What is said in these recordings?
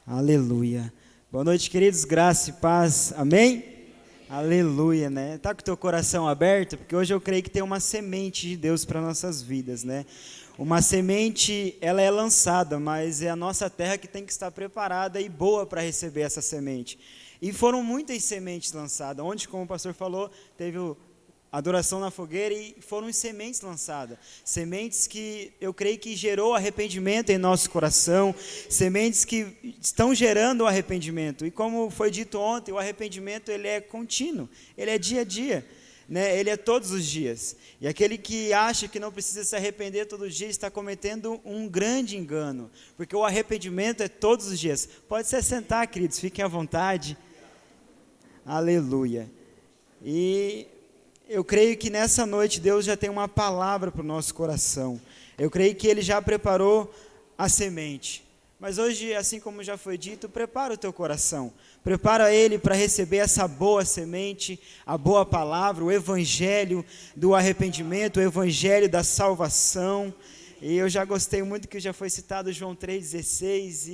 Aleluia. Boa noite, queridos, graça e paz, amém? Aleluia, né? Tá com o teu coração aberto? Porque hoje eu creio que tem uma semente de Deus para nossas vidas, né? Uma semente, ela é lançada, mas é a nossa terra que tem que estar preparada e boa para receber essa semente. E foram muitas sementes lançadas, onde, como o pastor falou, teve adoração na fogueira e foram sementes lançadas, sementes que eu creio que gerou arrependimento em nosso coração, sementes que estão gerando arrependimento, e como foi dito ontem, o arrependimento ele é contínuo, ele é dia a dia, né? Ele é todos os dias, e aquele que acha que não precisa se arrepender todos os dias está cometendo um grande engano, porque o arrependimento é todos os dias. Pode se assentar, queridos, fiquem à vontade. Aleluia. E eu creio que nessa noite Deus já tem uma palavra para o nosso coração. Eu creio que Ele já preparou a semente. Mas hoje, assim como já foi dito, prepara o teu coração. Prepara ele para receber essa boa semente, a boa palavra, o evangelho do arrependimento, o evangelho da salvação. E eu já gostei muito que já foi citado João 3,16.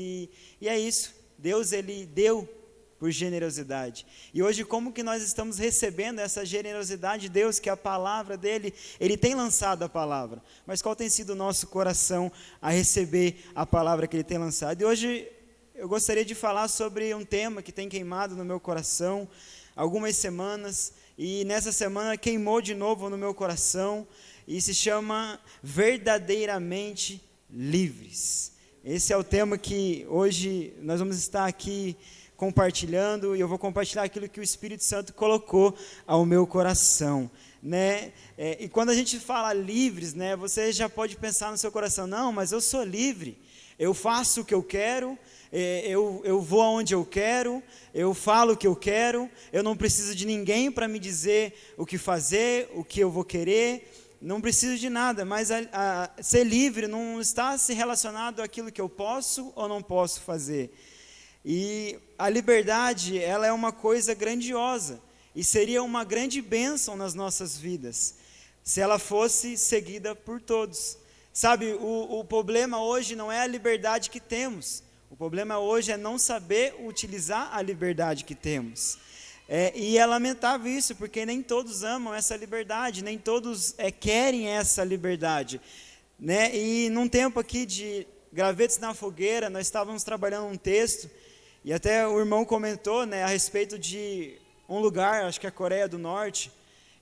E é isso. Deus, Ele deu por generosidade. E hoje, como que nós estamos recebendo essa generosidade de Deus, que a palavra dele, ele tem lançado a palavra, mas qual tem sido o nosso coração a receber a palavra que ele tem lançado? E hoje eu gostaria de falar sobre um tema que tem queimado no meu coração algumas semanas, e nessa semana queimou de novo no meu coração, e se chama Verdadeiramente Livres. Esse é o tema que hoje nós vamos estar aqui compartilhando, e eu vou compartilhar aquilo que o Espírito Santo colocou ao meu coração, né? E quando a gente fala livres, né, você já pode pensar no seu coração, não, mas eu sou livre, eu faço o que eu quero, eu vou aonde eu quero, eu falo o que eu quero, eu não preciso de ninguém para me dizer o que fazer, o que eu vou querer, não preciso de nada, mas ser livre não está se relacionado àquilo que eu posso ou não posso fazer. E a liberdade, ela é uma coisa grandiosa, e seria uma grande bênção nas nossas vidas, se ela fosse seguida por todos. Sabe, o problema hoje não é a liberdade que temos, o problema hoje é não saber utilizar a liberdade que temos. E é lamentável isso, porque nem todos amam essa liberdade, nem todos querem essa liberdade, né? E num tempo aqui de Gravetos na Fogueira, nós estávamos trabalhando um texto, e até o irmão comentou, né, a respeito de um lugar, acho que é a Coreia do Norte,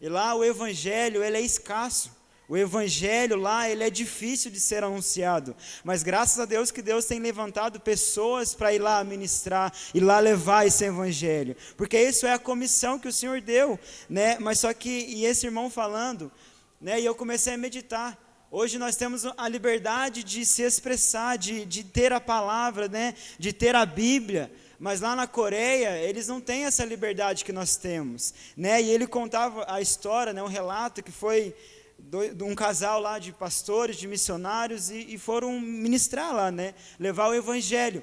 e lá o evangelho ele é escasso, o evangelho lá ele é difícil de ser anunciado, mas graças a Deus que Deus tem levantado pessoas para ir lá ministrar, ir lá levar esse evangelho, porque isso é a comissão que o Senhor deu, né? Mas só que, e esse irmão falando, né, e eu comecei a meditar, hoje nós temos a liberdade de se expressar, de ter a palavra, né, de ter a Bíblia, mas lá na Coreia, eles não têm essa liberdade que nós temos, né? E ele contava a história, né, um relato que foi de um casal lá de pastores, de missionários, e foram ministrar lá, né, levar o evangelho.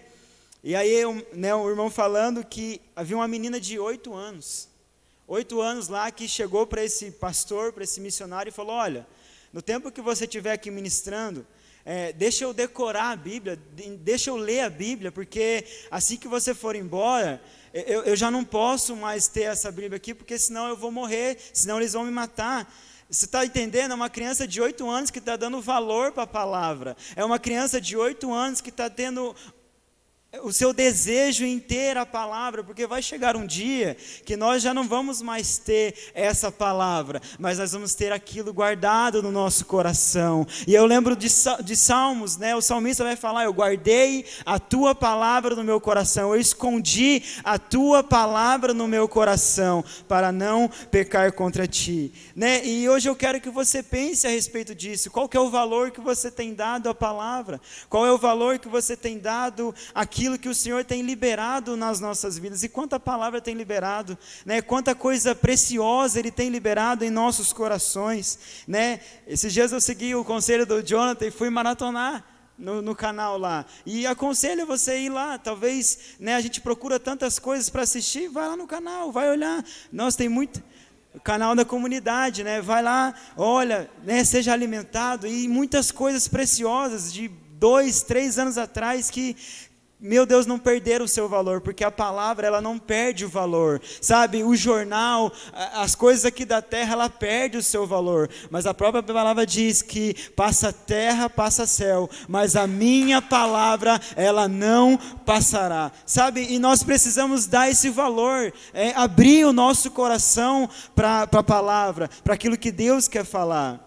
E aí, né, o irmão falando que havia uma menina de 8 anos lá, que chegou para esse pastor, para esse missionário, e falou: olha, no tempo que você estiver aqui ministrando, deixa eu decorar a Bíblia, deixa eu ler a Bíblia, porque assim que você for embora, eu já não posso mais ter essa Bíblia aqui, porque senão eu vou morrer, senão eles vão me matar. Você está entendendo? É uma criança de 8 anos que está dando valor para a palavra, é uma criança de 8 anos que está tendo o seu desejo em ter a palavra, porque vai chegar um dia que nós já não vamos mais ter essa palavra, mas nós vamos ter aquilo guardado no nosso coração. E eu lembro de Salmos, né? O salmista vai falar: eu guardei a tua palavra no meu coração, eu escondi a tua palavra no meu coração, para não pecar contra ti, né? E hoje eu quero que você pense a respeito disso. Qual que é o valor que você tem dado à palavra? Qual é o valor que você tem dado aquilo que o Senhor tem liberado nas nossas vidas? E quanta palavra tem liberado, né? Quanta coisa preciosa Ele tem liberado em nossos corações, né? Esses dias eu segui o conselho do Jonathan e fui maratonar no canal lá, e aconselho você ir lá. Talvez, né, a gente procura tantas coisas para assistir, vai lá no canal, vai olhar, nós tem muito, o canal da comunidade, né? Vai lá, olha, né, seja alimentado, e muitas coisas preciosas de 2, 3 anos atrás que meu Deus, não perderam o seu valor, porque a palavra, ela não perde o valor, sabe? O jornal, as coisas aqui da terra, ela perde o seu valor, mas a própria palavra diz que passa terra, passa céu, mas a minha palavra, ela não passará, sabe? E nós precisamos dar esse valor, abrir o nosso coração para a palavra, para aquilo que Deus quer falar.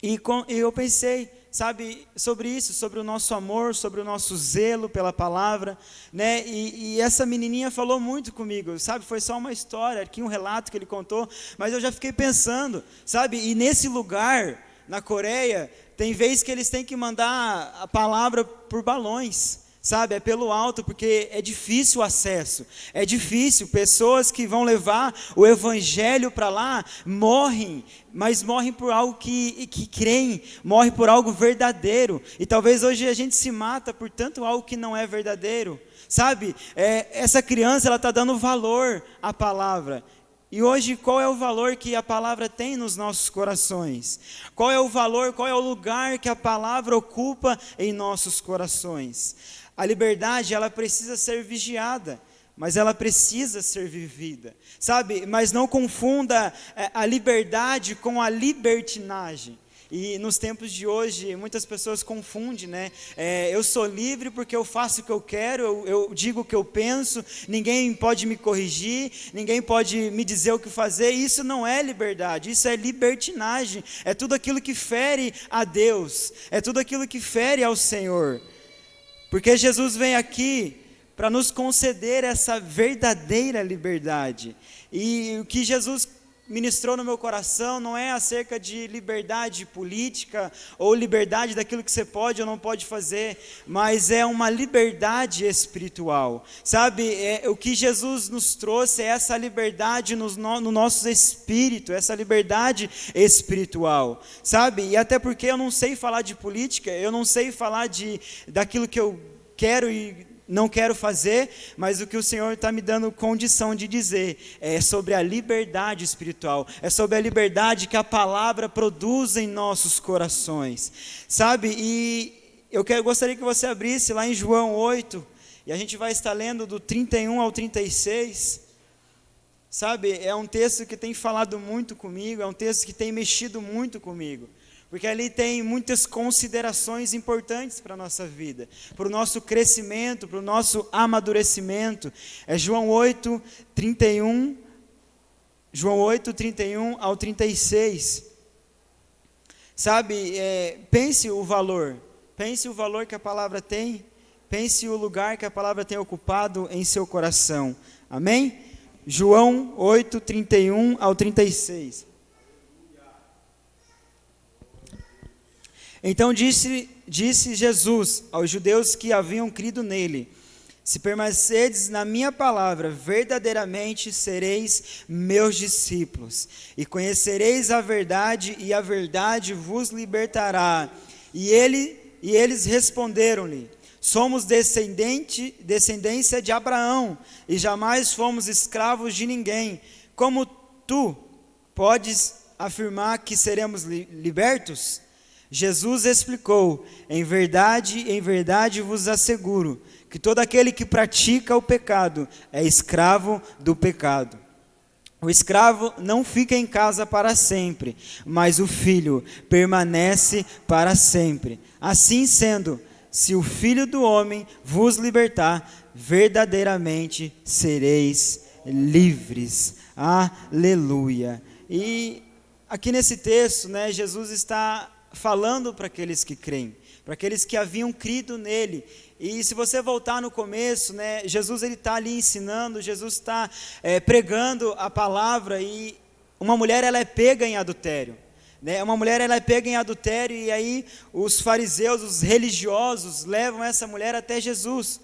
E eu pensei, sabe, sobre isso, sobre o nosso amor, sobre o nosso zelo pela palavra, né, e essa menininha falou muito comigo, sabe, foi só uma história, aqui um relato que ele contou, mas eu já fiquei pensando, sabe, e nesse lugar, na Coreia, tem vezes que eles têm que mandar a palavra por balões, sabe, é pelo alto, porque é difícil o acesso, é difícil, pessoas que vão levar o evangelho para lá, morrem, mas morrem por algo que creem, morrem por algo verdadeiro, e talvez hoje a gente se mata por tanto algo que não é verdadeiro, sabe, essa criança, ela está dando valor à palavra, e hoje qual é o valor que a palavra tem nos nossos corações? Qual é o valor, qual é o lugar que a palavra ocupa em nossos corações? A liberdade, ela precisa ser vigiada, mas ela precisa ser vivida, sabe? Mas não confunda a liberdade com a libertinagem. E nos tempos de hoje, muitas pessoas confundem, né? Eu sou livre porque eu faço o que eu quero, eu digo o que eu penso, ninguém pode me corrigir, ninguém pode me dizer o que fazer. Isso não é liberdade, isso é libertinagem, é tudo aquilo que fere a Deus, é tudo aquilo que fere ao Senhor. Porque Jesus vem aqui para nos conceder essa verdadeira liberdade. E o que Jesus ministrou no meu coração não é acerca de liberdade política ou liberdade daquilo que você pode ou não pode fazer, mas é uma liberdade espiritual, sabe? O que Jesus nos trouxe é essa liberdade no nosso espírito, essa liberdade espiritual, sabe? E até porque eu não sei falar de política, eu não sei falar daquilo que eu quero e não quero fazer, mas o que o Senhor está me dando condição de dizer é sobre a liberdade espiritual, é sobre a liberdade que a palavra produz em nossos corações, sabe? E eu gostaria que você abrisse lá em João 8, e a gente vai estar lendo do 31 ao 36, sabe? É um texto que tem falado muito comigo, é um texto que tem mexido muito comigo, porque ali tem muitas considerações importantes para a nossa vida, para o nosso crescimento, para o nosso amadurecimento. É João 8, 31 ao 36. Sabe, pense o valor que a palavra tem, pense o lugar que a palavra tem ocupado em seu coração. Amém? João 8, 31 ao 36. Então disse Jesus aos judeus que haviam crido nele: se permanecerdes na minha palavra, verdadeiramente sereis meus discípulos, e conhecereis a verdade, e a verdade vos libertará. E eles responderam-lhe: somos descendência de Abraão, e jamais fomos escravos de ninguém. Como tu podes afirmar que seremos libertos? Jesus explicou: em verdade vos asseguro, que todo aquele que pratica o pecado é escravo do pecado. O escravo não fica em casa para sempre, mas o filho permanece para sempre. Assim sendo, se o Filho do homem vos libertar, verdadeiramente sereis livres. Aleluia. E aqui nesse texto, né, Jesus está falando para aqueles que creem, para aqueles que haviam crido nele. E se você voltar no começo, né, Jesus está ali ensinando, Jesus está pregando a palavra, e uma mulher, ela é pega em adultério, né? Uma mulher, ela é pega em adultério, e aí os fariseus, os religiosos, levam essa mulher até Jesus,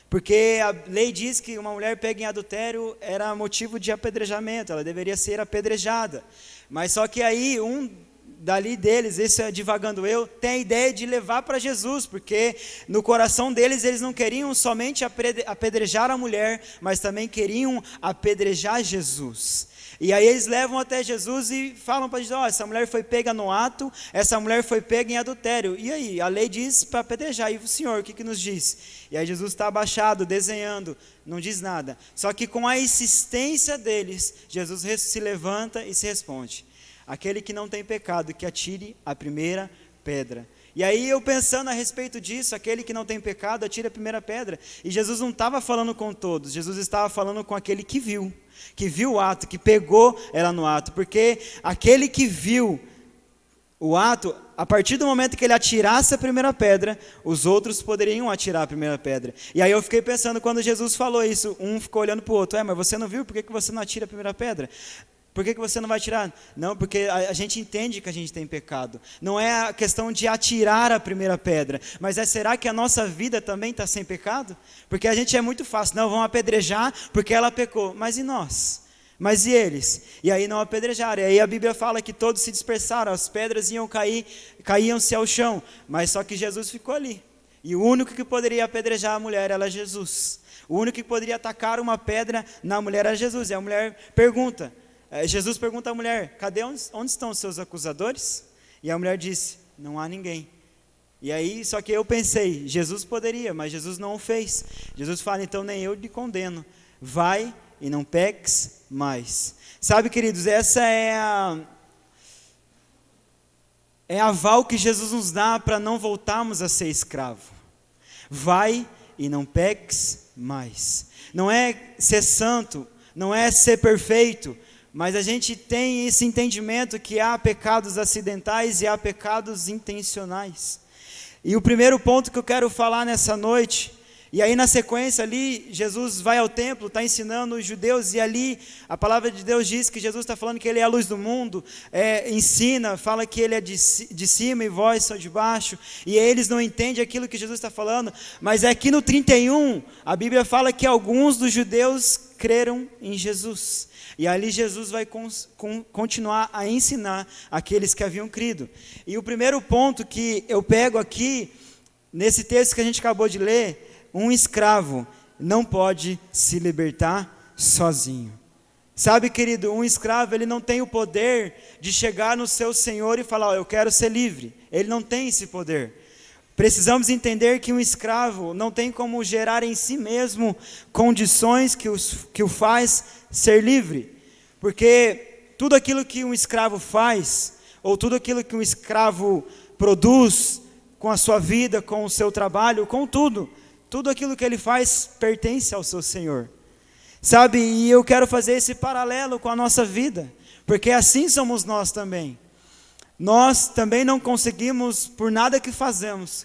porque a lei diz que uma mulher pega em adultério era motivo de apedrejamento, ela deveria ser apedrejada. Mas só que aí um dali deles, esse é divagando eu, tem a ideia de levar para Jesus, porque no coração deles eles não queriam somente apedrejar a mulher, mas também queriam apedrejar Jesus. E aí eles levam até Jesus e falam para Jesus: essa mulher foi pega no ato, essa mulher foi pega em adultério. E aí? A lei diz para apedrejar. E o Senhor, o que nos diz? E aí Jesus está abaixado, desenhando, não diz nada. Só que com a insistência deles, Jesus se levanta e se responde: aquele que não tem pecado, que atire a primeira pedra. E aí eu pensando a respeito disso, aquele que não tem pecado, atire a primeira pedra. E Jesus não estava falando com todos, Jesus estava falando com aquele que viu o ato, que pegou ela no ato, porque aquele que viu o ato, a partir do momento que ele atirasse a primeira pedra, os outros poderiam atirar a primeira pedra. E aí eu fiquei pensando, quando Jesus falou isso, um ficou olhando para o outro: mas você não viu? Por que você não atira a primeira pedra? Por que você não vai atirar? Não, porque a gente entende que a gente tem pecado. Não é a questão de atirar a primeira pedra, mas será que a nossa vida também está sem pecado? Porque a gente é muito fácil: não, vamos apedrejar porque ela pecou. Mas e nós? Mas e eles? E aí não apedrejaram. E aí a Bíblia fala que todos se dispersaram, as pedras caíam-se ao chão, mas só que Jesus ficou ali. E o único que poderia apedrejar a mulher era Jesus. O único que poderia atacar uma pedra na mulher era Jesus. E a mulher pergunta, Jesus pergunta à mulher: cadê, onde estão os seus acusadores? E a mulher disse: não há ninguém. E aí, só que eu pensei, Jesus poderia, mas Jesus não o fez. Jesus fala: então nem eu lhe condeno, vai e não peques mais. Sabe, queridos, essa é a aval que Jesus nos dá para não voltarmos a ser escravo. Vai e não peques mais. Não é ser santo, não é ser perfeito, mas a gente tem esse entendimento que há pecados acidentais e há pecados intencionais. E o primeiro ponto que eu quero falar nessa noite, e aí na sequência ali, Jesus vai ao templo, está ensinando os judeus, e ali a palavra de Deus diz que Jesus está falando que Ele é a luz do mundo, ensina, fala que Ele é de cima e vós são de baixo, e eles não entendem aquilo que Jesus está falando, mas aqui no 31, a Bíblia fala que alguns dos judeus creram em Jesus, e ali Jesus vai continuar a ensinar aqueles que haviam crido. E o primeiro ponto que eu pego aqui, nesse texto que a gente acabou de ler: um escravo não pode se libertar sozinho. Sabe, querido, um escravo, ele não tem o poder de chegar no seu senhor e falar: eu quero ser livre. Ele não tem esse poder. Precisamos entender que um escravo não tem como gerar em si mesmo condições que o faz ser livre. Porque tudo aquilo que um escravo faz, ou tudo aquilo que um escravo produz com a sua vida, com o seu trabalho, com tudo aquilo que ele faz pertence ao seu Senhor. Sabe, e eu quero fazer esse paralelo com a nossa vida, porque assim somos nós também. Nós também não conseguimos, por nada que façamos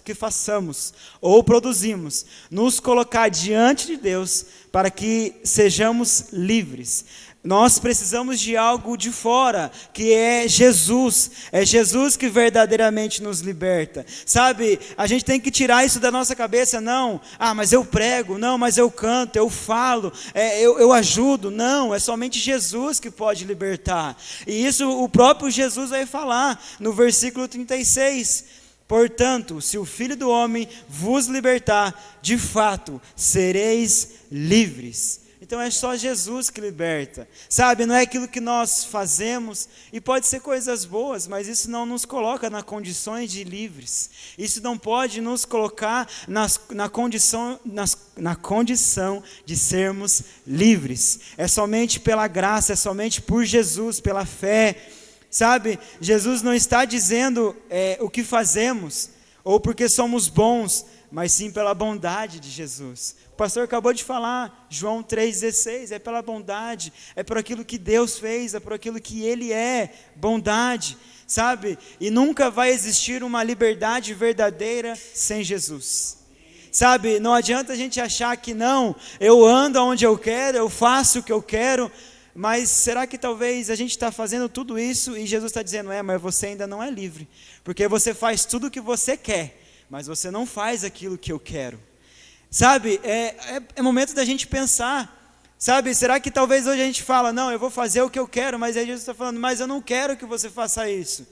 ou produzimos, nos colocar diante de Deus para que sejamos livres. Nós precisamos de algo de fora, que é Jesus que verdadeiramente nos liberta, sabe, a gente tem que tirar isso da nossa cabeça: não, mas eu prego, não, mas eu canto, eu falo, eu ajudo, não, é somente Jesus que pode libertar, e isso o próprio Jesus vai falar, no versículo 36, portanto, se o Filho do Homem vos libertar, de fato, sereis livres. Então é só Jesus que liberta, sabe, não é aquilo que nós fazemos, e pode ser coisas boas, mas isso não nos coloca nas condições de livres, isso não pode nos colocar na condição de sermos livres, é somente pela graça, é somente por Jesus, pela fé, sabe, Jesus não está dizendo o que fazemos, ou porque somos bons, mas sim pela bondade de Jesus. O pastor acabou de falar, João 3,16, é pela bondade, é por aquilo que Deus fez, é por aquilo que Ele é, bondade, sabe? E nunca vai existir uma liberdade verdadeira sem Jesus. Sabe, não adianta a gente achar que não, eu ando onde eu quero, eu faço o que eu quero, mas será que talvez a gente está fazendo tudo isso e Jesus está dizendo: mas você ainda não é livre, porque você faz tudo o que você quer, mas você não faz aquilo que eu quero. Sabe, é momento da gente pensar, sabe, será que talvez hoje a gente fala: não, eu vou fazer o que eu quero, mas aí Jesus está falando: mas eu não quero que você faça isso.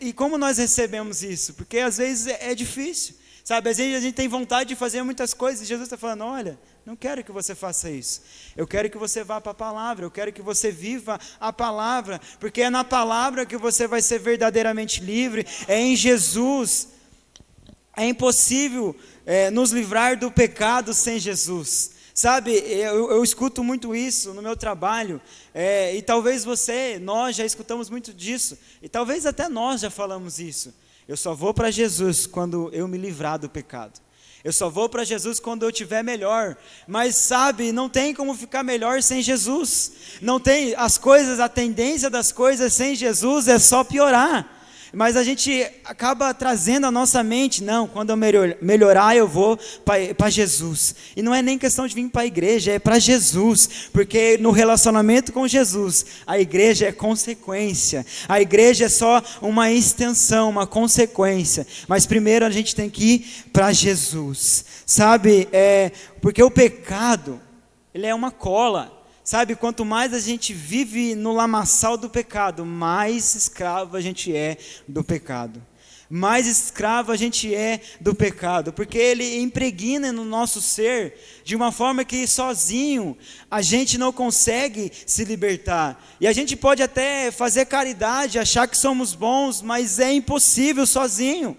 E como nós recebemos isso? Porque às vezes é difícil, sabe? Às vezes a gente tem vontade de fazer muitas coisas, e Jesus está falando, olha, não quero que você faça isso, eu quero que você vá para a palavra, eu quero que você viva a palavra, porque é na palavra que você vai ser verdadeiramente livre, é em Jesus. É impossível nos livrar do pecado sem Jesus. Sabe, eu escuto muito isso no meu trabalho, e talvez nós já escutamos muito disso, e talvez até nós já falamos isso. Eu só vou para Jesus quando eu me livrar do pecado. Eu só vou para Jesus quando eu estiver melhor. Mas sabe, não tem como ficar melhor sem Jesus. Não tem, a tendência das coisas sem Jesus é só piorar. Mas a gente acaba trazendo a nossa mente, não, quando eu melhorar eu vou para Jesus. E não é nem questão de vir para a igreja, é para Jesus. Porque no relacionamento com Jesus, a igreja é consequência. A igreja é só uma extensão, uma consequência. Mas primeiro a gente tem que ir para Jesus. Sabe, porque o pecado, ele é uma cola. Sabe, quanto mais a gente vive no lamaçal do pecado, mais escravo a gente é do pecado. Mais escravo a gente é do pecado, porque ele impregna no nosso ser de uma forma que sozinho a gente não consegue se libertar. E a gente pode até fazer caridade, achar que somos bons, mas é impossível sozinho.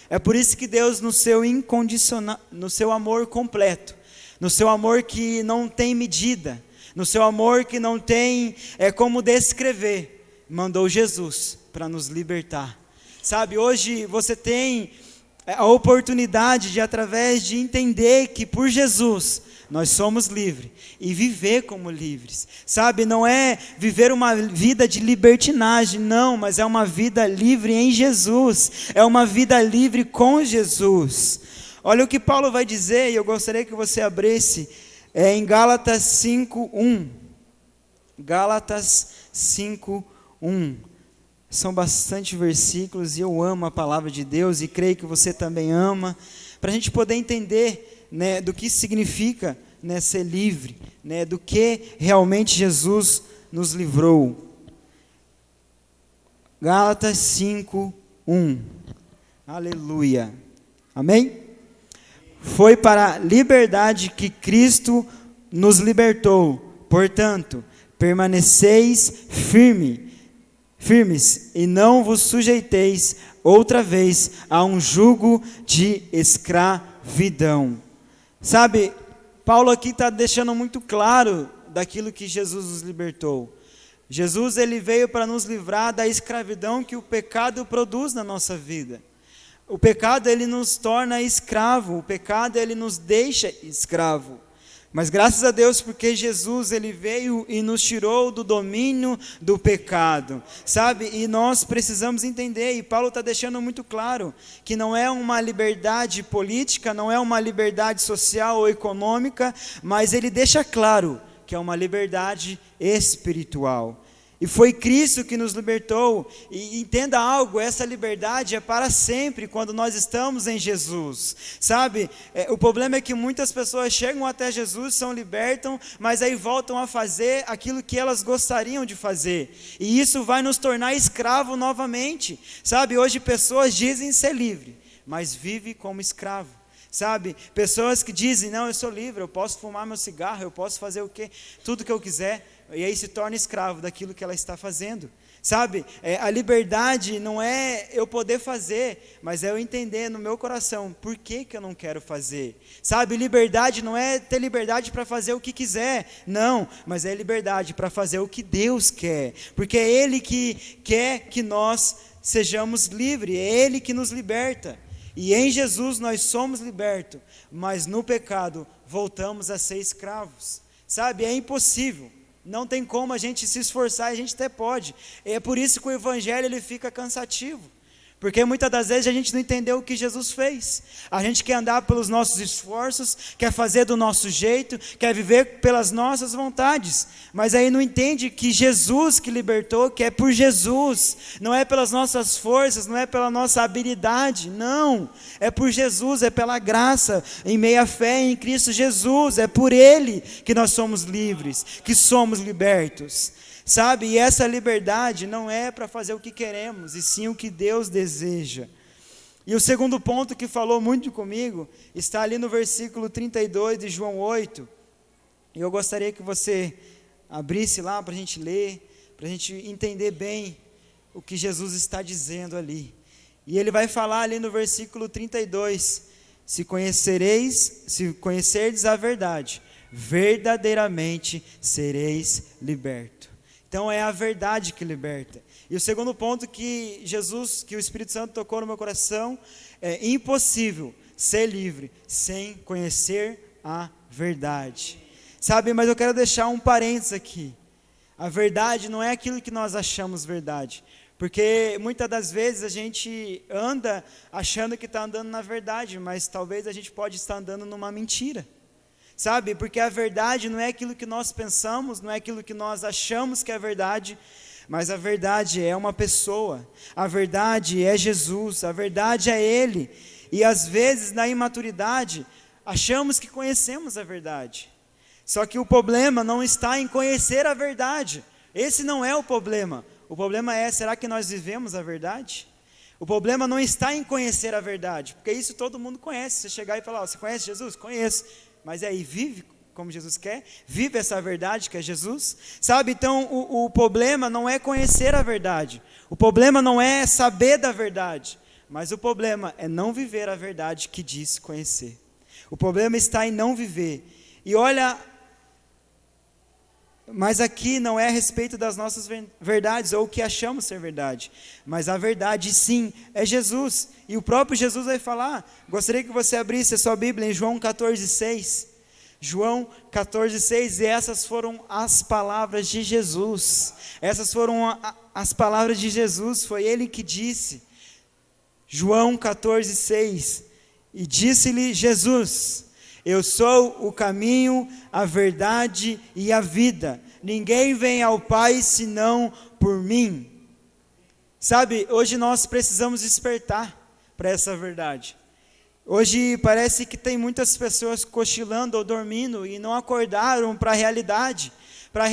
É por isso que Deus, no seu incondicional, no seu amor completo, no seu amor que não tem medida, no seu amor que não tem como descrever, mandou Jesus para nos libertar. Sabe, hoje você tem a oportunidade de, através de entender que por Jesus nós somos livres e viver como livres. Sabe, não é viver uma vida de libertinagem, não, mas é uma vida livre em Jesus, é uma vida livre com Jesus. Olha o que Paulo vai dizer, e eu gostaria que você abrisse em Gálatas 5:1. Gálatas 5:1. São bastante versículos e eu amo a palavra de Deus e creio que você também ama, para a gente poder entender, né, do que significa, né, ser livre, né, do que realmente Jesus nos livrou. Gálatas 5:1. Aleluia. Amém? Foi para a liberdade que Cristo nos libertou. Portanto, permaneceis firmes, e não vos sujeiteis outra vez a um jugo de escravidão. Sabe, Paulo aqui está deixando muito claro daquilo que Jesus nos libertou. Jesus, ele veio para nos livrar da escravidão que o pecado produz na nossa vida. O pecado, ele nos torna escravo, o pecado, ele nos deixa escravo. Mas graças a Deus, porque Jesus, ele veio e nos tirou do domínio do pecado, sabe? E nós precisamos entender, e Paulo está deixando muito claro, que não é uma liberdade política, não é uma liberdade social ou econômica, mas ele deixa claro que é uma liberdade espiritual. E foi Cristo que nos libertou, e entenda algo, essa liberdade é para sempre quando nós estamos em Jesus, sabe? O problema é que muitas pessoas chegam até Jesus, são libertam, mas aí voltam a fazer aquilo que elas gostariam de fazer, e isso vai nos tornar escravo novamente, sabe? Hoje pessoas dizem ser livre, mas vivem como escravo. Sabe, pessoas que dizem, não, eu sou livre, eu posso fumar meu cigarro, eu posso fazer tudo que eu quiser, e aí se torna escravo daquilo que ela está fazendo. Sabe, a liberdade não é eu poder fazer, mas é eu entender no meu coração, por que eu não quero fazer. Sabe, liberdade não é ter liberdade para fazer o que quiser, não, mas é liberdade para fazer o que Deus quer, porque é Ele que quer que nós sejamos livres, é Ele que nos liberta. E em Jesus nós somos libertos, mas no pecado voltamos a ser escravos. Sabe, é impossível, não tem como a gente se esforçar, a gente até pode. É por isso que o evangelho ele fica cansativo, porque muitas das vezes a gente não entendeu o que Jesus fez. A gente quer andar pelos nossos esforços, quer fazer do nosso jeito, quer viver pelas nossas vontades, mas aí não entende que Jesus que libertou, que é por Jesus, não é pelas nossas forças, não é pela nossa habilidade, não, é por Jesus, é pela graça, em meia fé em Cristo Jesus, é por Ele que nós somos livres, que somos libertos. sabe? E essa liberdade não é para fazer o que queremos, e sim o que Deus deseja. E o segundo ponto que falou muito comigo, está ali no versículo 32 de João 8, e eu gostaria que você abrisse lá para a gente ler, para a gente entender bem o que Jesus está dizendo ali. E ele vai falar ali no versículo 32, se conhecerdes a verdade, verdadeiramente sereis libertos. Então é a verdade que liberta. E o segundo ponto que o Espírito Santo tocou no meu coração, é impossível ser livre sem conhecer a verdade. Sabe, mas eu quero deixar um parênteses aqui. A verdade não é aquilo que nós achamos verdade. Porque muitas das vezes a gente anda achando que está andando na verdade, mas talvez a gente pode estar andando numa mentira. Sabe, porque a verdade não é aquilo que nós pensamos, não é aquilo que nós achamos que é verdade, mas a verdade é uma pessoa, a verdade é Jesus, a verdade é Ele. E às vezes na imaturidade achamos que conhecemos a verdade. Só que o problema não está em conhecer a verdade, esse não é o problema. O problema é, será que nós vivemos a verdade? O problema não está em conhecer a verdade, porque isso todo mundo conhece. Você chegar e falar, você conhece Jesus? Conheço. Mas aí, vive como Jesus quer? Vive essa verdade que é Jesus? Sabe, então o problema não é conhecer a verdade. O problema não é saber da verdade. Mas o problema é não viver a verdade que diz conhecer. O problema está em não viver. E olha, mas aqui não é a respeito das nossas verdades, ou o que achamos ser verdade, mas a verdade sim, é Jesus, e o próprio Jesus vai falar. Gostaria que você abrisse a sua Bíblia em João 14,6, João 14,6, e essas foram as palavras de Jesus, essas foram as palavras de Jesus, foi Ele que disse, João 14,6, e disse-lhe Jesus: eu sou o caminho, a verdade e a vida. Ninguém vem ao Pai senão por mim. Sabe, hoje nós precisamos despertar para essa verdade. Hoje parece que tem muitas pessoas cochilando ou dormindo e não acordaram para a realidade, para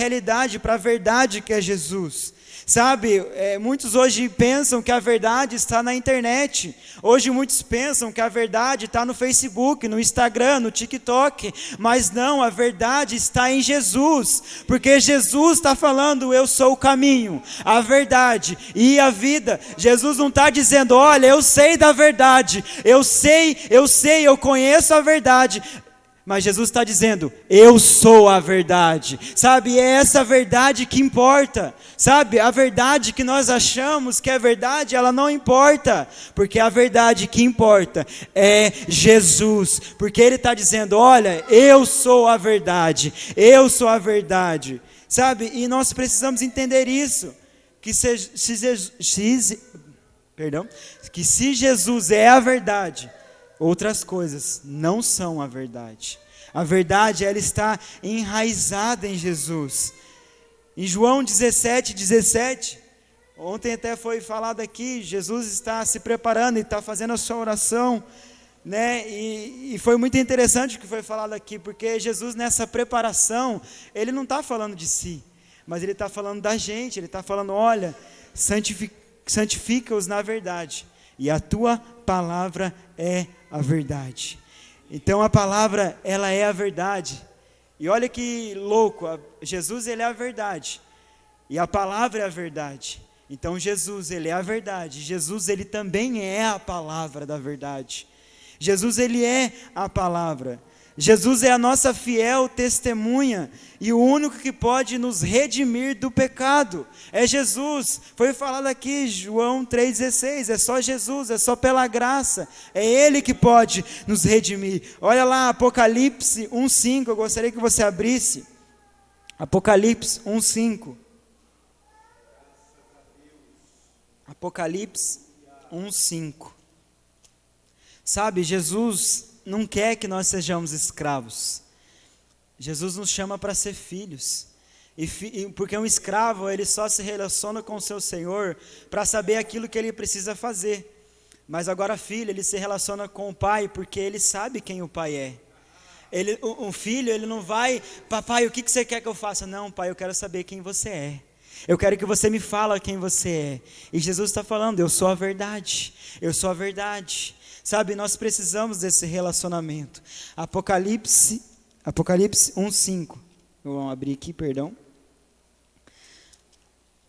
a verdade que é Jesus. Sabe, muitos hoje pensam que a verdade está na internet. Hoje muitos pensam que a verdade está no Facebook, no Instagram, no TikTok. Mas não, a verdade está em Jesus. Porque Jesus está falando, eu sou o caminho, a verdade e a vida. Jesus não está dizendo, olha, eu sei da verdade. Eu conheço a verdade. Mas Jesus está dizendo, eu sou a verdade, sabe, é essa verdade que importa, sabe, a verdade que nós achamos que é verdade, ela não importa, porque a verdade que importa é Jesus, porque Ele está dizendo, olha, eu sou a verdade, sabe, e nós precisamos entender isso, que se Jesus é a verdade, outras coisas não são a verdade. A verdade, ela está enraizada em Jesus. Em João 17, ontem até foi falado aqui, Jesus está se preparando e está fazendo a sua oração, né? E foi muito interessante o que foi falado aqui, porque Jesus nessa preparação, Ele não está falando de si, mas Ele está falando da gente, Ele está falando, olha, santifica-os na verdade, e a tua palavra é a verdade. Então a palavra, ela é a verdade. E olha que louco, Jesus, Ele é a verdade, e a palavra é a verdade. Então Jesus, Ele é a verdade, Jesus, Ele também é a palavra da verdade. Jesus, Ele é a palavra. Jesus é a nossa fiel testemunha, e o único que pode nos redimir do pecado é Jesus. Foi falado aqui, João 3,16, é só Jesus, é só pela graça, é Ele que pode nos redimir. Olha lá, Apocalipse 1,5, eu gostaria que você abrisse, Apocalipse 1,5, Apocalipse 1,5, sabe, Jesus não quer que nós sejamos escravos. Jesus nos chama para ser filhos. Porque um escravo, ele só se relaciona com o seu Senhor para saber aquilo que ele precisa fazer. Mas agora filho, ele se relaciona com o pai porque ele sabe quem o pai é. Um filho, ele não vai, papai, o que você quer que eu faça? Não, pai, eu quero saber quem você é. Eu quero que você me fale quem você é. E Jesus está falando, eu sou a verdade. Eu sou a verdade. Sabe, nós precisamos desse relacionamento. Apocalipse 1:5. Vamos abrir aqui, perdão.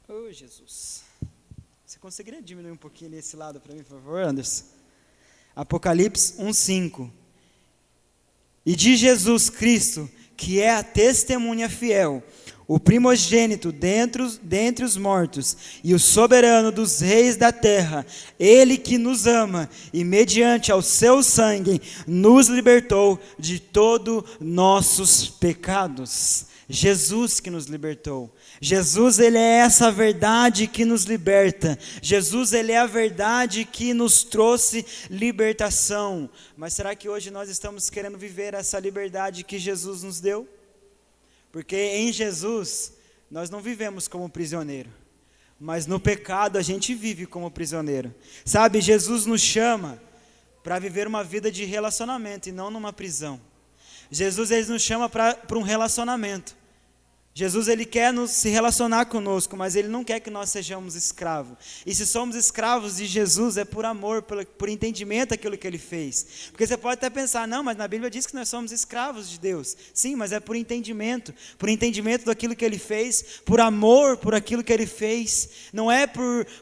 Oh, Jesus. Você conseguiria diminuir um pouquinho nesse lado para mim, por favor, Anderson? Apocalipse 1:5. E de Jesus Cristo, que é a testemunha fiel, o primogênito dentre os mortos, e o soberano dos reis da terra, ele que nos ama, e mediante ao seu sangue, nos libertou de todos nossos pecados. Jesus que nos libertou. Jesus, ele é essa verdade que nos liberta. Jesus, ele é a verdade que nos trouxe libertação. Mas será que hoje nós estamos querendo viver essa liberdade que Jesus nos deu? Porque em Jesus, nós não vivemos como prisioneiro, mas no pecado a gente vive como prisioneiro. Sabe, Jesus nos chama para viver uma vida de relacionamento e não numa prisão. Jesus, ele nos chama para um relacionamento. Jesus, ele quer se relacionar conosco, mas ele não quer que nós sejamos escravos. E se somos escravos de Jesus, é por amor, por entendimento daquilo que ele fez. Porque você pode até pensar, não, mas na Bíblia diz que nós somos escravos de Deus. Sim, mas é por entendimento daquilo que ele fez, por amor por aquilo que ele fez. Não é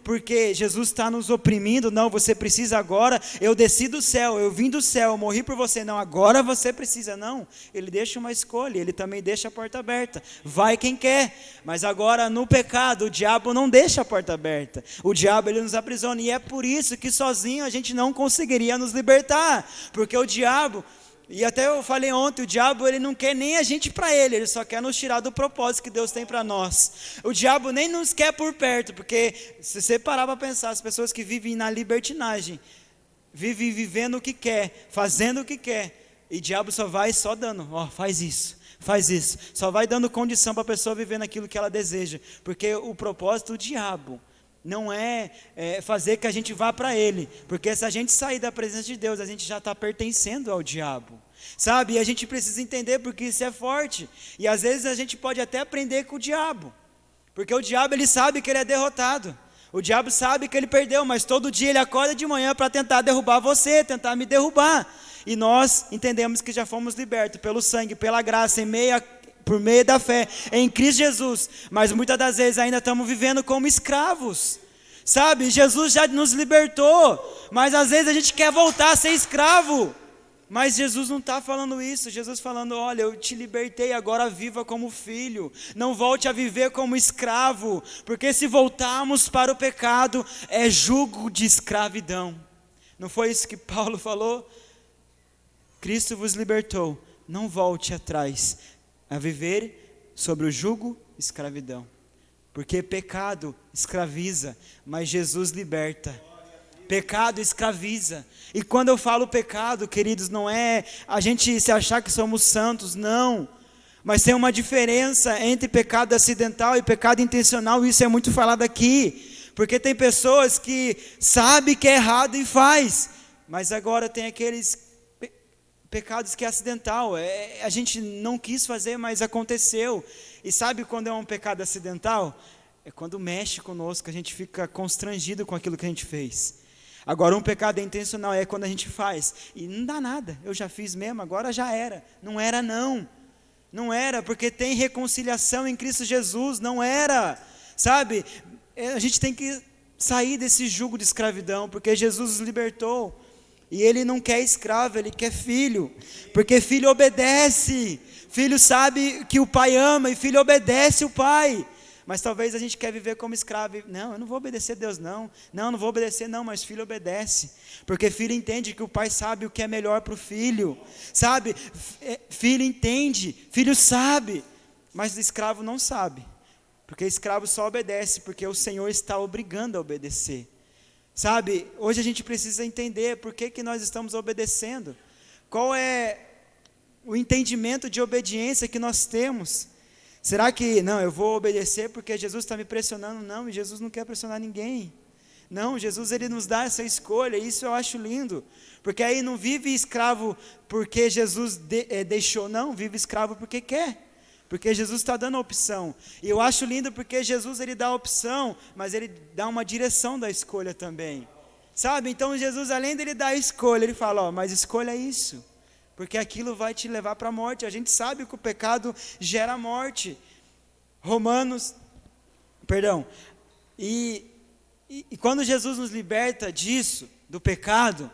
porque Jesus está nos oprimindo, não, você precisa agora, eu desci do céu, eu vim do céu, eu morri por você, não, agora você precisa, não. Ele deixa uma escolha, ele também deixa a porta aberta. Vai quem quer, mas agora no pecado o diabo não deixa a porta aberta, o diabo ele nos aprisiona, e é por isso que sozinho a gente não conseguiria nos libertar, porque o diabo, e até eu falei ontem, o diabo ele não quer nem a gente para ele só quer nos tirar do propósito que Deus tem para nós. O diabo nem nos quer por perto, porque se você parar para pensar, as pessoas que vivem na libertinagem, vivem vivendo o que quer, fazendo o que quer, e o diabo só vai dando, faz isso, só vai dando condição para a pessoa viver naquilo que ela deseja, porque o propósito do diabo não é fazer que a gente vá para ele, porque se a gente sair da presença de Deus, a gente já está pertencendo ao diabo, sabe, e a gente precisa entender porque isso é forte, e às vezes a gente pode até aprender com o diabo, porque o diabo ele sabe que ele é derrotado, o diabo sabe que ele perdeu, mas todo dia ele acorda de manhã para tentar derrubar você, tentar me derrubar. E nós entendemos que já fomos libertos pelo sangue, pela graça, por meio da fé em Cristo Jesus. Mas muitas das vezes ainda estamos vivendo como escravos. Sabe, Jesus já nos libertou, mas às vezes a gente quer voltar a ser escravo. Mas Jesus não está falando isso, Jesus falando, olha, eu te libertei, agora viva como filho, não volte a viver como escravo, porque se voltarmos para o pecado, é jugo de escravidão. Não foi isso que Paulo falou? Cristo vos libertou, não volte atrás a viver sobre o jugo de escravidão, porque pecado escraviza, mas Jesus liberta. Pecado escraviza, e quando eu falo pecado, queridos, não é a gente se achar que somos santos, não, mas tem uma diferença entre pecado acidental e pecado intencional, e isso é muito falado aqui, porque tem pessoas que sabem que é errado e faz, mas agora tem aqueles pecados que é acidental, a gente não quis fazer, mas aconteceu, e sabe quando é um pecado acidental? É quando mexe conosco, a gente fica constrangido com aquilo que a gente fez. Agora um pecado intencional é quando a gente faz, e não dá nada, eu já fiz mesmo, agora já era, não era não era, porque tem reconciliação em Cristo Jesus, não era, sabe, a gente tem que sair desse jugo de escravidão, porque Jesus nos libertou, e Ele não quer escravo, Ele quer filho, porque filho obedece, filho sabe que o pai ama, e filho obedece o pai. Mas talvez a gente quer viver como escravo, não, eu não vou obedecer a Deus não vou obedecer não, mas filho obedece, porque filho entende que o pai sabe o que é melhor para o filho, sabe, filho entende, filho sabe, mas o escravo não sabe, porque escravo só obedece, porque o Senhor está obrigando a obedecer, sabe, hoje a gente precisa entender por que nós estamos obedecendo, qual é o entendimento de obediência que nós temos. Será que, não, eu vou obedecer porque Jesus está me pressionando? Não, Jesus não quer pressionar ninguém. Não, Jesus ele nos dá essa escolha, isso eu acho lindo. Porque aí não vive escravo porque Jesus deixou, não, vive escravo porque quer. porque Jesus está dando a opção. E eu acho lindo porque Jesus, ele dá a opção, mas ele dá uma direção da escolha também. Sabe? Então Jesus, além dele dar a escolha, ele fala, ó, mas escolha isso, porque aquilo vai te levar para a morte. A gente sabe que o pecado gera morte. E quando Jesus nos liberta disso, do pecado,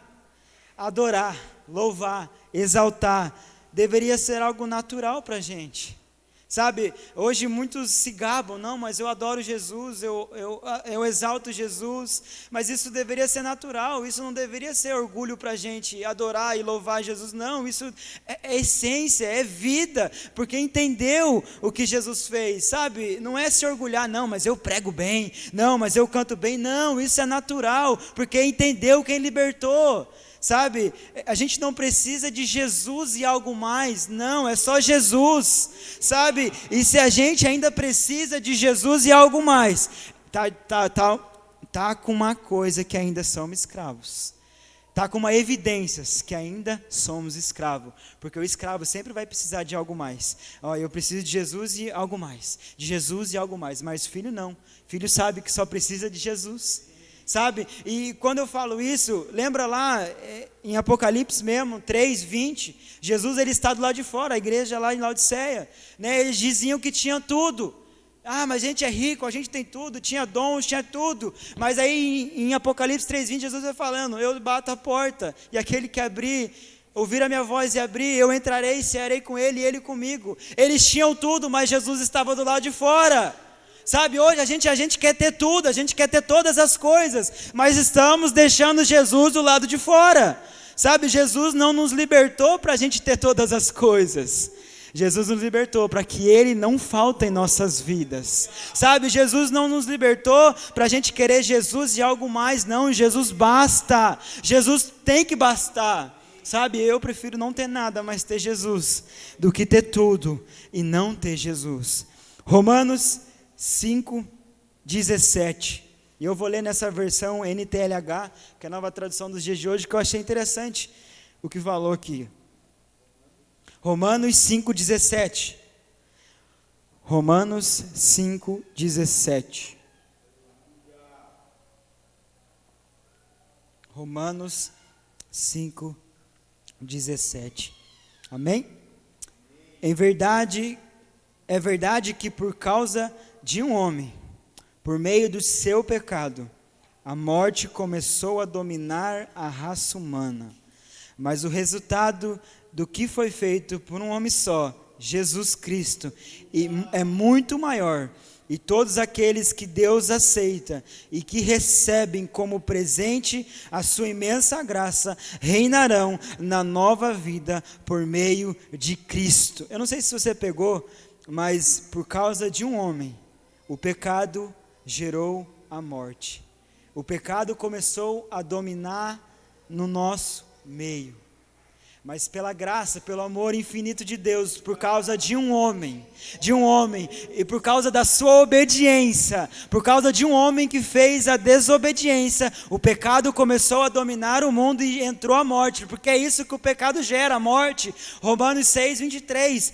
adorar, louvar, exaltar, deveria ser algo natural para a gente. Sabe, hoje muitos se gabam, não, mas eu adoro Jesus, eu exalto Jesus, mas isso deveria ser natural, isso não deveria ser orgulho para a gente adorar e louvar Jesus, não, isso é essência, é vida, porque entendeu o que Jesus fez, sabe, não é se orgulhar, não, mas eu prego bem, não, mas eu canto bem, não, isso é natural, porque entendeu quem libertou. Sabe, a gente não precisa de Jesus e algo mais, não, é só Jesus, sabe, e se a gente ainda precisa de Jesus e algo mais, tá com uma coisa que ainda somos escravos, tá com uma evidências que ainda somos escravos, porque o escravo sempre vai precisar de algo mais, ó, eu preciso de Jesus e algo mais, de Jesus e algo mais, mas filho não, filho sabe que só precisa de Jesus. Sabe, e quando eu falo isso, lembra lá em Apocalipse mesmo, 3:20, Jesus ele está do lado de fora, a igreja lá em Laodiceia, né, eles diziam que tinha tudo, mas a gente é rico, a gente tem tudo, tinha dons, tinha tudo, mas aí em Apocalipse 3:20, Jesus vai falando, eu bato a porta, e aquele que ouvir a minha voz e abrir, eu entrarei e cearei com ele e ele comigo. Eles tinham tudo, mas Jesus estava do lado de fora. Sabe, hoje a gente quer ter tudo, a gente quer ter todas as coisas, mas estamos deixando Jesus do lado de fora. Sabe, Jesus não nos libertou para a gente ter todas as coisas. Jesus nos libertou para que Ele não falte em nossas vidas. Sabe, Jesus não nos libertou para a gente querer Jesus e algo mais, não, Jesus basta. Jesus tem que bastar. Sabe, eu prefiro não ter nada, mas ter Jesus, do que ter tudo e não ter Jesus. Romanos 5:17, e eu vou ler nessa versão NTLH, que é a nova tradução dos dias de hoje, que eu achei interessante o que falou aqui. Romanos 5:17. Romanos 5:17. Romanos 5:17. Amém? É verdade que por causa de um homem, por meio do seu pecado, a morte começou a dominar a raça humana. Mas o resultado do que foi feito por um homem só, Jesus Cristo, é muito maior. E todos aqueles que Deus aceita e que recebem como presente a sua imensa graça, reinarão na nova vida por meio de Cristo. Eu não sei se você pegou, mas por causa de um homem, o pecado gerou a morte. O pecado começou a dominar no nosso meio. Mas pela graça, pelo amor infinito de Deus, por causa de um homem, e por causa da sua obediência, por causa de um homem que fez a desobediência, o pecado começou a dominar o mundo e entrou a morte, porque é isso que o pecado gera, a morte. Romanos 6:23,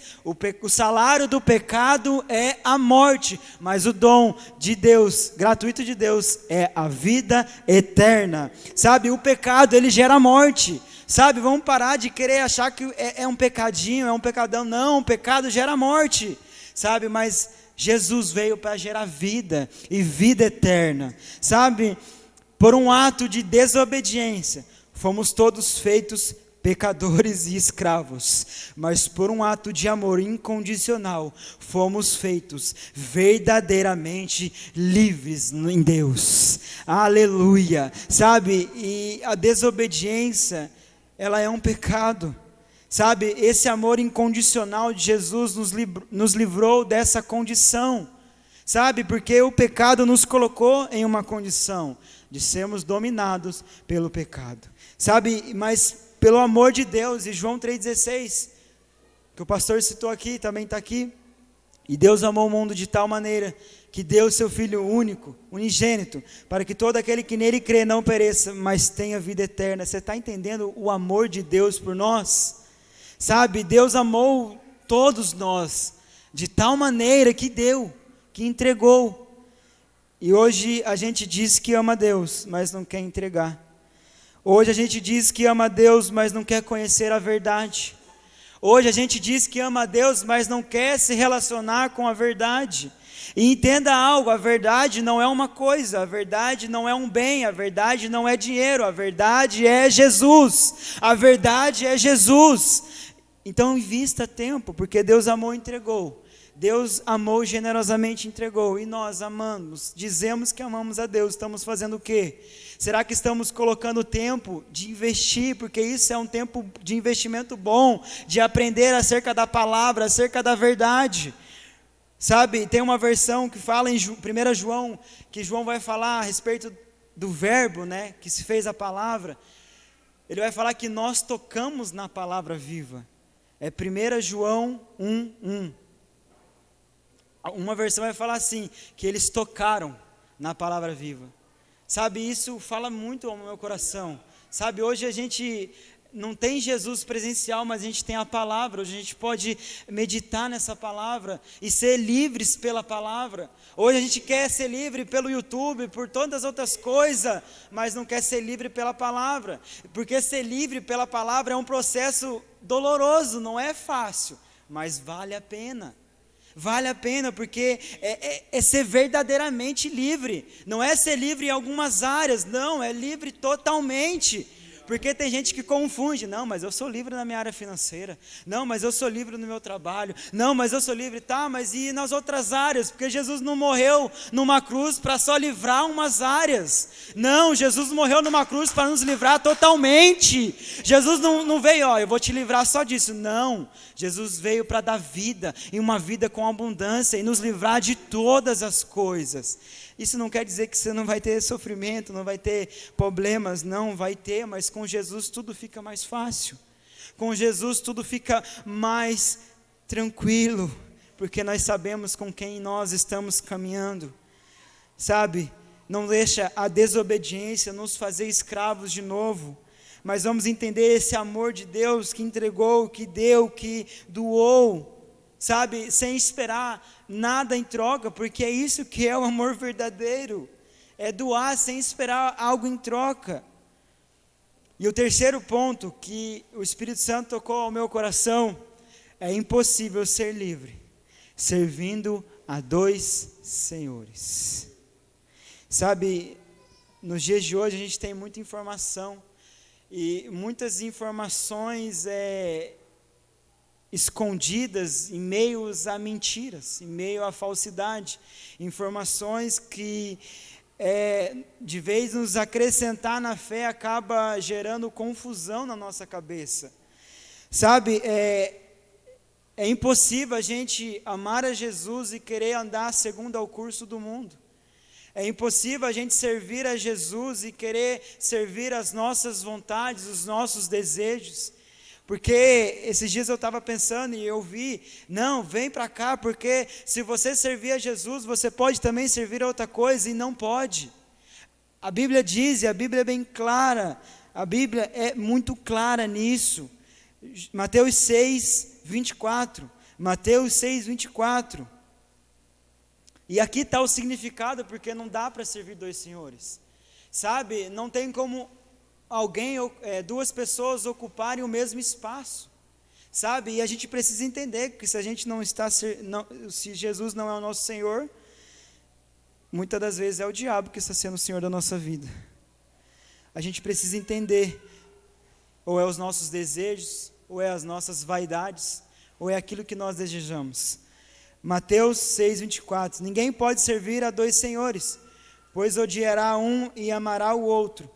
o salário do pecado é a morte, mas o dom de Deus, gratuito de Deus, é a vida eterna. Sabe, o pecado ele gera morte. Sabe, vamos parar de querer achar que é um pecadinho, é um pecadão. Não, o pecado gera morte, sabe, mas Jesus veio para gerar vida e vida eterna, sabe, por um ato de desobediência, fomos todos feitos pecadores e escravos, mas por um ato de amor incondicional, fomos feitos verdadeiramente livres em Deus, aleluia, sabe, e a desobediência, ela é um pecado, sabe, esse amor incondicional de Jesus nos livrou dessa condição, sabe, porque o pecado nos colocou em uma condição de sermos dominados pelo pecado, sabe, mas pelo amor de Deus, e João 3,16, que o pastor citou aqui, também está aqui, e Deus amou o mundo de tal maneira, que deu o seu Filho único, unigênito, para que todo aquele que nele crê não pereça, mas tenha vida eterna. Você está entendendo o amor de Deus por nós? Sabe, Deus amou todos nós, de tal maneira que deu, que entregou. E hoje a gente diz que ama Deus, mas não quer entregar. Hoje a gente diz que ama Deus, mas não quer conhecer a verdade. Hoje a gente diz que ama a Deus, mas não quer se relacionar com a verdade. E entenda algo, a verdade não é uma coisa, a verdade não é um bem, a verdade não é dinheiro, a verdade é Jesus. A verdade é Jesus. Então invista tempo, porque Deus amou e entregou. Deus amou generosamente e entregou, e nós amamos, dizemos que amamos a Deus, estamos fazendo o quê? Será que estamos colocando tempo de investir, porque isso é um tempo de investimento bom, de aprender acerca da palavra, acerca da verdade? Sabe, tem uma versão que fala em 1 João, que João vai falar a respeito do verbo, né, que se fez a palavra. Ele vai falar que nós tocamos na palavra viva. É 1 João 1:1. Uma versão vai falar assim, que eles tocaram na palavra viva. Sabe, isso fala muito ao meu coração. Sabe, hoje a gente não tem Jesus presencial, mas a gente tem a palavra. Hoje a gente pode meditar nessa palavra e ser livres pela palavra. Hoje a gente quer ser livre pelo YouTube, por todas as outras coisas, mas não quer ser livre pela palavra. Porque ser livre pela palavra é um processo doloroso, não é fácil, mas vale a pena. Vale a pena, porque é ser verdadeiramente livre. Não é ser livre em algumas áreas, não, é livre totalmente. Porque tem gente que confunde, não, mas eu sou livre na minha área financeira, não, mas eu sou livre no meu trabalho, não, mas eu sou livre, tá, mas e nas outras áreas? Porque Jesus não morreu numa cruz para só livrar umas áreas, não, Jesus morreu numa cruz para nos livrar totalmente. Jesus não veio, eu vou te livrar só disso, não, Jesus veio para dar vida, e uma vida com abundância, e nos livrar de todas as coisas. Isso não quer dizer que você não vai ter sofrimento, não vai ter problemas, não vai ter, mas com Jesus tudo fica mais fácil. Com Jesus tudo fica mais tranquilo, porque nós sabemos com quem nós estamos caminhando. Sabe, não deixa a desobediência nos fazer escravos de novo, mas vamos entender esse amor de Deus que entregou, que deu, que doou. Sabe, sem esperar nada em troca, porque é isso que é o amor verdadeiro, é doar sem esperar algo em troca. E o terceiro ponto que o Espírito Santo tocou ao meu coração, é impossível ser livre, servindo a dois senhores. Sabe, nos dias de hoje a gente tem muita informação, e muitas informações escondidas em meio a mentiras, em meio à falsidade, informações que de vez nos acrescentar na fé acaba gerando confusão na nossa cabeça. Sabe, é impossível a gente amar a Jesus e querer andar segundo ao curso do mundo. É impossível a gente servir a Jesus e querer servir as nossas vontades, os nossos desejos. Porque esses dias eu estava pensando e eu vi, não, vem para cá, porque se você servir a Jesus, você pode também servir a outra coisa, e não pode. A Bíblia diz, e a Bíblia é bem clara, a Bíblia é muito clara nisso. Mateus 6, 24. Mateus 6, 24. E aqui está o significado, porque não dá para servir dois senhores. Sabe, não tem como duas pessoas ocuparem o mesmo espaço, sabe, e a gente precisa entender que se a gente se Jesus não é o nosso Senhor, muitas das vezes é o diabo que está sendo o Senhor da nossa vida. A gente precisa entender, ou é os nossos desejos, ou é as nossas vaidades, ou é aquilo que nós desejamos. Mateus 6, 24, ninguém pode servir a dois senhores, pois odiará um e amará o outro,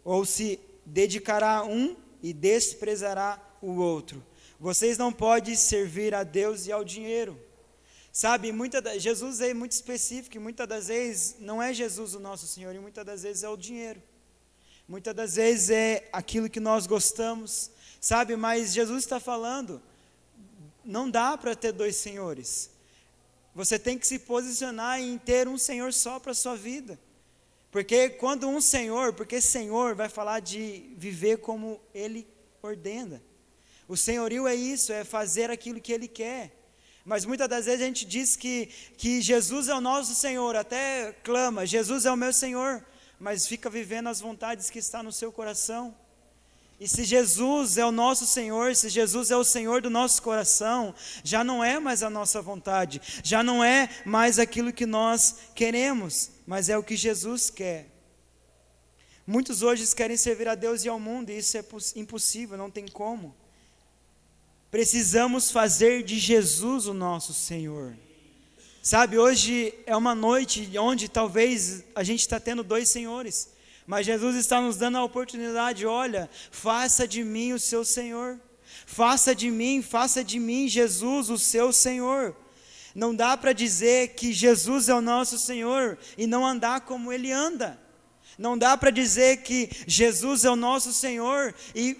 ou se dedicará a um e desprezará o outro. Vocês não podem servir a Deus e ao dinheiro. Sabe, Jesus é muito específico, e muitas das vezes não é Jesus o nosso Senhor, e muitas das vezes é o dinheiro. Muitas das vezes é aquilo que nós gostamos, sabe, mas Jesus está falando, não dá para ter dois senhores. Você tem que se posicionar em ter um Senhor só para a sua vida. Porque quando porque Senhor vai falar de viver como Ele ordena. O senhorio é isso, é fazer aquilo que Ele quer. Mas muitas das vezes a gente diz que Jesus é o nosso Senhor, até clama, Jesus é o meu Senhor, mas fica vivendo as vontades que estão no seu coração. E se Jesus é o nosso Senhor, se Jesus é o Senhor do nosso coração, já não é mais a nossa vontade, já não é mais aquilo que nós queremos, mas é o que Jesus quer. Muitos hoje querem servir a Deus e ao mundo, e isso é impossível, não tem como. Precisamos fazer de Jesus o nosso Senhor. Sabe, hoje é uma noite onde talvez a gente está tendo dois senhores, mas Jesus está nos dando a oportunidade, olha, faça de mim o seu Senhor, faça de mim Jesus o seu Senhor. Não dá para dizer que Jesus é o nosso Senhor e não andar como Ele anda. Não dá para dizer que Jesus é o nosso Senhor e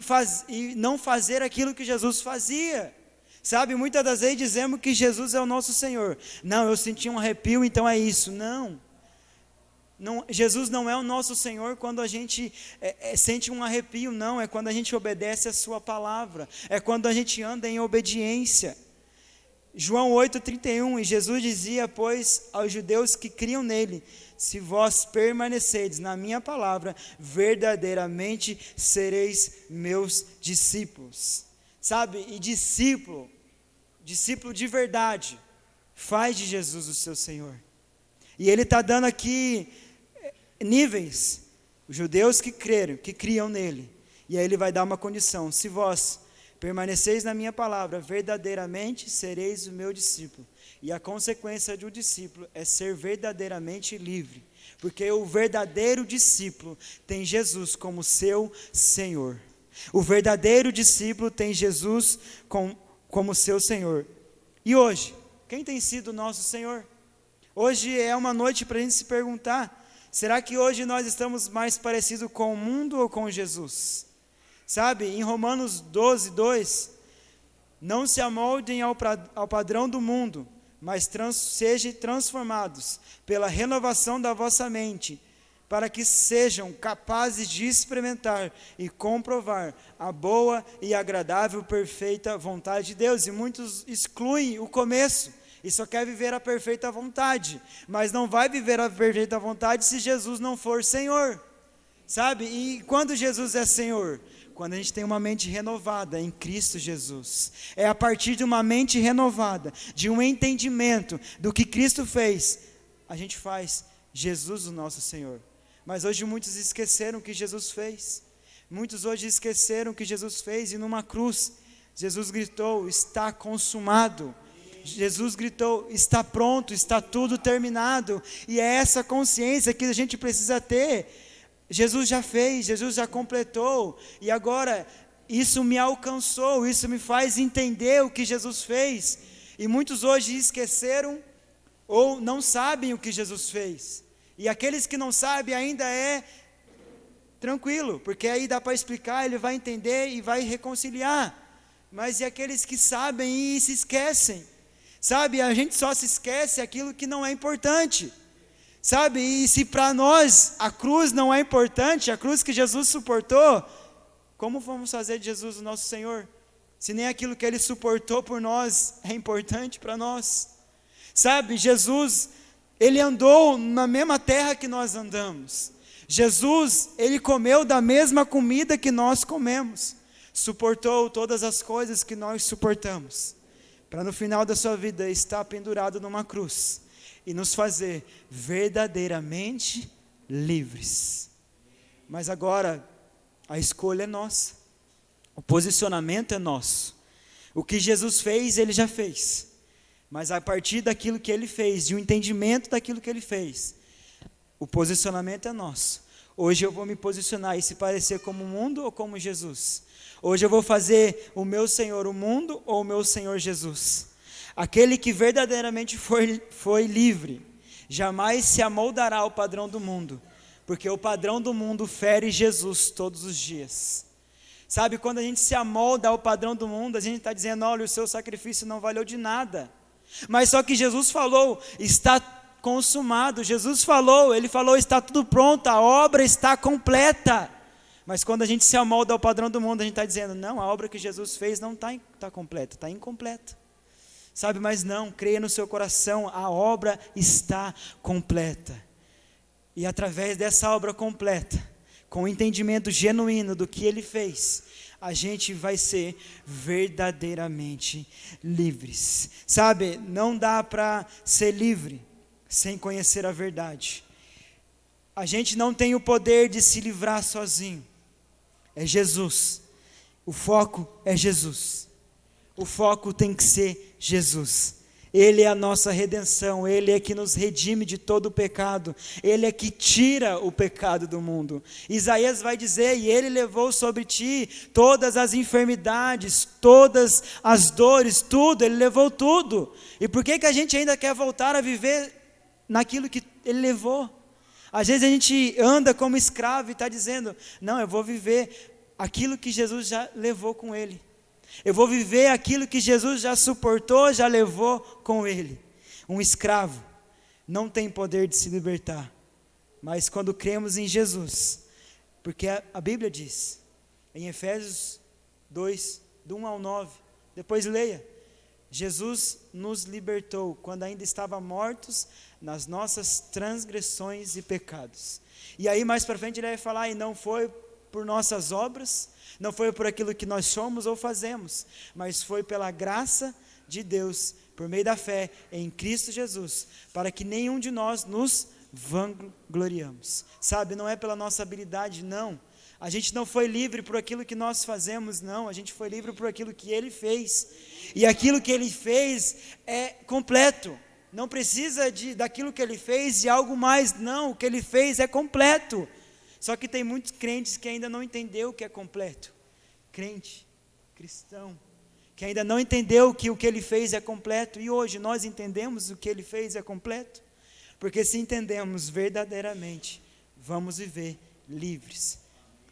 não fazer aquilo que Jesus fazia. Sabe, muitas das vezes dizemos que Jesus é o nosso Senhor. Não, eu senti um arrepio, então é isso. Não, Jesus não é o nosso Senhor quando a gente sente um arrepio, não. É quando a gente obedece a sua palavra. É quando a gente anda em obediência. João 8,31, e Jesus dizia, pois, aos judeus que criam nele, se vós permanecerdes na minha palavra, verdadeiramente sereis meus discípulos. Sabe, e discípulo de verdade, faz de Jesus o seu Senhor. E Ele está dando aqui níveis, os judeus que creram, que criam nele, e aí Ele vai dar uma condição, se vós permaneceis na minha palavra, verdadeiramente sereis o meu discípulo. E a consequência de um discípulo é ser verdadeiramente livre, porque o verdadeiro discípulo tem Jesus como seu Senhor. O verdadeiro discípulo tem Jesus como seu Senhor. E hoje, quem tem sido o nosso Senhor? Hoje é uma noite para a gente se perguntar, será que hoje nós estamos mais parecidos com o mundo ou com Jesus? Sabe, em Romanos 12:2, não se amoldem ao padrão do mundo, mas sejam transformados pela renovação da vossa mente, para que sejam capazes de experimentar e comprovar a boa e agradável, perfeita vontade de Deus. E muitos excluem o começo, e só quer viver a perfeita vontade, mas não vai viver a perfeita vontade se Jesus não for Senhor, sabe? E quando Jesus é Senhor? Quando a gente tem uma mente renovada em Cristo Jesus. É a partir de uma mente renovada, de um entendimento do que Cristo fez, a gente faz Jesus o nosso Senhor. Mas hoje muitos esqueceram o que Jesus fez. Muitos hoje esqueceram o que Jesus fez, e numa cruz, Jesus gritou, está consumado. Jesus gritou, está pronto, está tudo terminado. E é essa consciência que a gente precisa ter. Jesus já fez, Jesus já completou, e agora isso me alcançou, isso me faz entender o que Jesus fez. E muitos hoje esqueceram ou não sabem o que Jesus fez. E aqueles que não sabem ainda é tranquilo, porque aí dá para explicar, ele vai entender e vai reconciliar. Mas e aqueles que sabem e se esquecem? Sabe, a gente só se esquece aquilo que não é importante. Sabe, e se para nós a cruz não é importante, a cruz que Jesus suportou, como vamos fazer de Jesus o nosso Senhor? Se nem aquilo que Ele suportou por nós é importante para nós. Sabe, Jesus, Ele andou na mesma terra que nós andamos. Jesus, Ele comeu da mesma comida que nós comemos. Suportou todas as coisas que nós suportamos. Para no final da sua vida estar pendurado numa cruz. E nos fazer verdadeiramente livres. Mas agora, a escolha é nossa. O posicionamento é nosso. O que Jesus fez, Ele já fez. Mas a partir daquilo que Ele fez, de um entendimento daquilo que Ele fez, o posicionamento é nosso. Hoje eu vou me posicionar e se parecer como o mundo ou como Jesus. Hoje eu vou fazer o meu Senhor o mundo ou o meu Senhor Jesus. Aquele que verdadeiramente foi livre, jamais se amoldará ao padrão do mundo, porque o padrão do mundo fere Jesus todos os dias. Sabe, quando a gente se amolda ao padrão do mundo, a gente está dizendo, olha, o seu sacrifício não valeu de nada. Mas só que Jesus falou, está consumado. Jesus falou, Ele falou, está tudo pronto, a obra está completa. Mas quando a gente se amolda ao padrão do mundo, a gente está dizendo, não, a obra que Jesus fez não está completa, está incompleta. Sabe, mas não, creia no seu coração, a obra está completa. E através dessa obra completa, com o entendimento genuíno do que Ele fez, a gente vai ser verdadeiramente livres. Sabe, não dá para ser livre sem conhecer a verdade. A gente não tem o poder de se livrar sozinho. É Jesus. O foco é Jesus. O foco tem que ser Jesus. Ele é a nossa redenção, Ele é que nos redime de todo o pecado, Ele é que tira o pecado do mundo. Isaías vai dizer, e Ele levou sobre ti todas as enfermidades, todas as dores, tudo, Ele levou tudo. E por que a gente ainda quer voltar a viver naquilo que Ele levou? Às vezes a gente anda como escravo e está dizendo, não, eu vou viver aquilo que Jesus já levou com Ele. Eu vou viver aquilo que Jesus já suportou, já levou com Ele. Um escravo não tem poder de se libertar, mas quando cremos em Jesus, porque a Bíblia diz, em Efésios 2, do 1 ao 9, depois leia, Jesus nos libertou quando ainda estávamos mortos nas nossas transgressões e pecados. E aí mais para frente ele vai falar, e não foi por nossas obras, não foi por aquilo que nós somos ou fazemos, mas foi pela graça de Deus, por meio da fé em Cristo Jesus, para que nenhum de nós nos vangloriamos. Sabe, não é pela nossa habilidade, não. A gente não foi livre por aquilo que nós fazemos, não. A gente foi livre por aquilo que Ele fez. E aquilo que Ele fez é completo. Não precisa daquilo que Ele fez e algo mais, não. O que Ele fez é completo. Só que tem muitos crentes que ainda não entenderam o que é completo. Crente, cristão, que ainda não entendeu que o que Ele fez é completo. E hoje nós entendemos o que Ele fez é completo. Porque se entendemos verdadeiramente, vamos viver livres.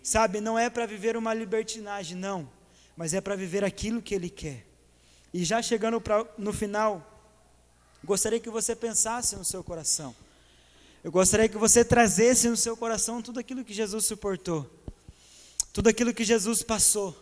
Sabe, não é para viver uma libertinagem, não. Mas é para viver aquilo que Ele quer. E já chegando no final, gostaria que você pensasse no seu coração. Eu gostaria que você trazesse no seu coração tudo aquilo que Jesus suportou, tudo aquilo que Jesus passou.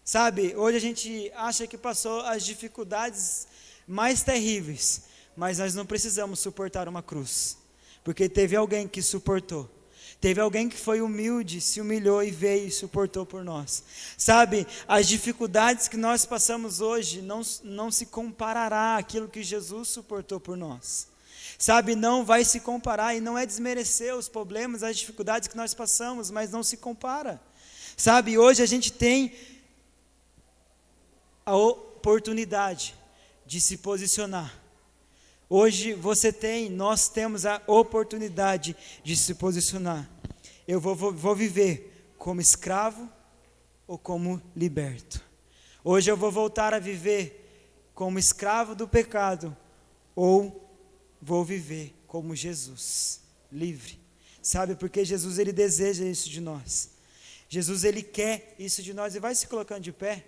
Sabe, hoje a gente acha que passou as dificuldades mais terríveis, mas nós não precisamos suportar uma cruz, porque teve alguém que suportou. Teve alguém que foi humilde, se humilhou e veio e suportou por nós. Sabe, as dificuldades que nós passamos hoje não se comparará àquilo que Jesus suportou por nós. Sabe, não vai se comparar, e não é desmerecer os problemas, as dificuldades que nós passamos, mas não se compara. Sabe, hoje a gente tem a oportunidade de se posicionar. Hoje nós temos a oportunidade de se posicionar. Eu vou viver como escravo ou como liberto. Hoje eu vou voltar a viver como escravo do pecado ou vou viver como Jesus, livre. Sabe, porque Jesus Ele deseja isso de nós. Jesus Ele quer isso de nós. E vai se colocando de pé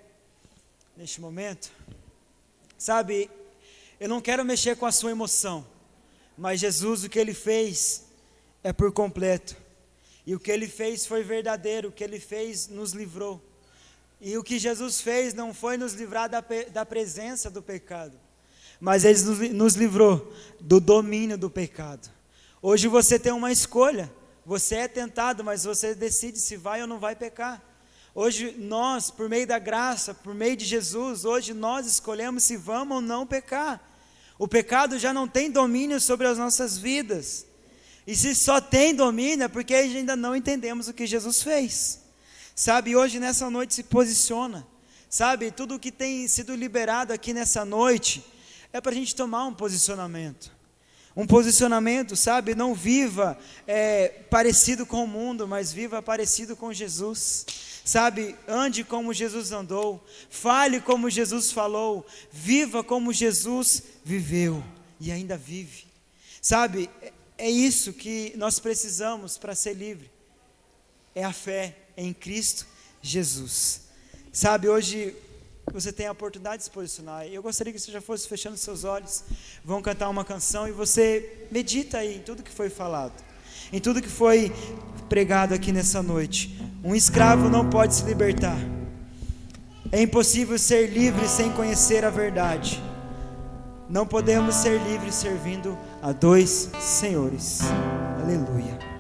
neste momento. Sabe, eu não quero mexer com a sua emoção, mas Jesus, o que Ele fez é por completo. E o que Ele fez foi verdadeiro, o que Ele fez nos livrou. E o que Jesus fez não foi nos livrar da presença do pecado, mas Ele nos livrou do domínio do pecado. Hoje você tem uma escolha, você é tentado, mas você decide se vai ou não vai pecar. Hoje nós, por meio da graça, por meio de Jesus, hoje nós escolhemos se vamos ou não pecar. O pecado já não tem domínio sobre as nossas vidas. E se só tem domínio é porque ainda não entendemos o que Jesus fez. Sabe, hoje nessa noite se posiciona. Sabe, tudo o que tem sido liberado aqui nessa noite é para a gente tomar um posicionamento. Um posicionamento, sabe, não viva parecido com o mundo, mas viva parecido com Jesus. Sabe, ande como Jesus andou, fale como Jesus falou, viva como Jesus viveu e ainda vive. Sabe, é isso que nós precisamos para ser livre. É a fé em Cristo Jesus. Sabe, hoje você tem a oportunidade de se posicionar. Eu gostaria que você já fosse fechando seus olhos. Vão cantar uma canção e você medita aí em tudo que foi falado, em tudo que foi pregado aqui nessa noite. Um escravo não pode se libertar. É impossível ser livre sem conhecer a verdade. Não podemos ser livres servindo a dois senhores. Aleluia.